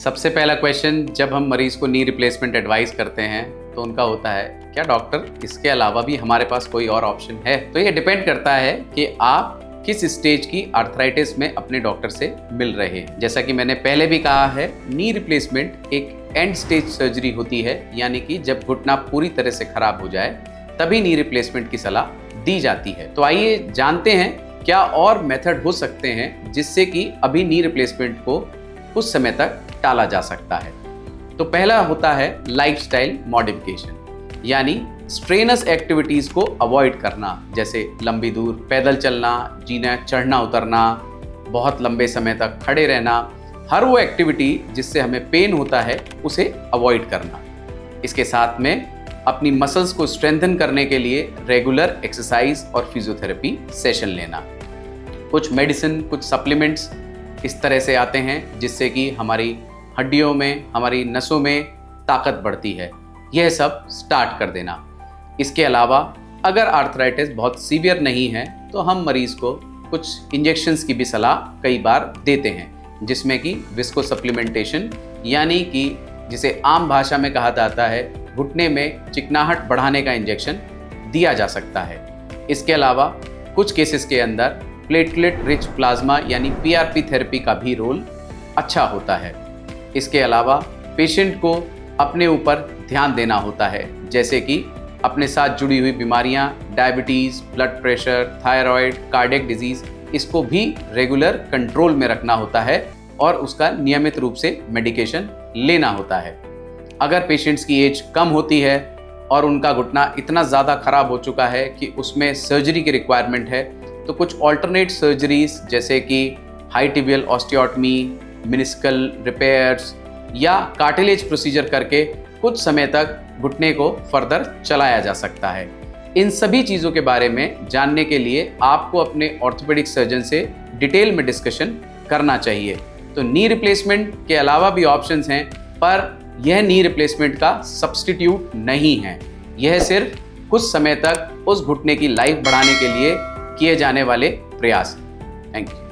सबसे पहला क्वेश्चन जब हम मरीज को नी रिप्लेसमेंट एडवाइस करते हैं तो उनका होता है, क्या डॉक्टर इसके अलावा भी हमारे पास कोई और ऑप्शन है? तो ये डिपेंड करता है कि आप किस स्टेज की आर्थराइटिस में अपने डॉक्टर से मिल रहे हैं। जैसा कि मैंने पहले भी कहा है, नी रिप्लेसमेंट एक एंड स्टेज सर्जरी होती है, यानी कि जब घुटना पूरी तरह से खराब हो जाए तभी नी रिप्लेसमेंट की सलाह दी जाती है। तो आइए जानते हैं क्या और मेथड हो सकते हैं जिससे कि अभी नी रिप्लेसमेंट को कुछ समय तक टाला जा सकता है। तो पहला होता है लाइफस्टाइल मॉडिफिकेशन, यानी स्ट्रेनस एक्टिविटीज को अवॉइड करना, जैसे लंबी दूर पैदल चलना, जीना चढ़ना उतरना, बहुत लंबे समय तक खड़े रहना, हर वो एक्टिविटी जिससे हमें पेन होता है उसे अवॉइड करना। इसके साथ में अपनी मसल्स को स्ट्रेंथन करने के लिए रेगुलर एक्सरसाइज और फिजियोथेरेपी सेशन लेना। कुछ मेडिसिन, कुछ सप्लीमेंट्स इस तरह से आते हैं जिससे कि हमारी हड्डियों में, हमारी नसों में ताकत बढ़ती है, यह सब स्टार्ट कर देना। इसके अलावा अगर आर्थराइटिस बहुत सीवियर नहीं है तो हम मरीज को कुछ इंजेक्शंस की भी सलाह कई बार देते हैं, जिसमें कि विस्को सप्लीमेंटेशन, यानी कि जिसे आम भाषा में कहा जाता है घुटने में चिकनाहट बढ़ाने का इंजेक्शन दिया जा सकता है। इसके अलावा कुछ केसेस के अंदर प्लेटलेट रिच प्लाज्मा यानी पीआरपी थेरेपी का भी रोल अच्छा होता है। इसके अलावा पेशेंट को अपने ऊपर ध्यान देना होता है, जैसे कि अपने साथ जुड़ी हुई बीमारियां, diabetes, blood pressure, thyroid, cardiac disease, इसको भी रेगुलर कंट्रोल में रखना होता है और उसका नियमित रूप से मेडिकेशन लेना होता है। अगर पेशेंट्स की एज कम होती है और उनका घुटना इतना ज़्यादा खराब हो चुका है कि उसमें सर्जरी की रिक्वायरमेंट है, तो कुछ ऑल्टरनेट सर्जरीज जैसे कि हाई टिबियल ऑस्टियोटमी, मिनिस्कल रिपेयर्स या कार्टिलेज प्रोसीजर करके कुछ समय तक घुटने को फर्दर चलाया जा सकता है। इन सभी चीज़ों के बारे में जानने के लिए आपको अपने ऑर्थोपेडिक सर्जन से डिटेल में डिस्कशन करना चाहिए। तो नी रिप्लेसमेंट के अलावा भी ऑप्शंस हैं, पर यह नी रिप्लेसमेंट का सब्स्टिट्यूट नहीं है। यह सिर्फ कुछ समय तक उस घुटने की लाइफ बढ़ाने के लिए किए जाने वाले प्रयास हैं। Thank you.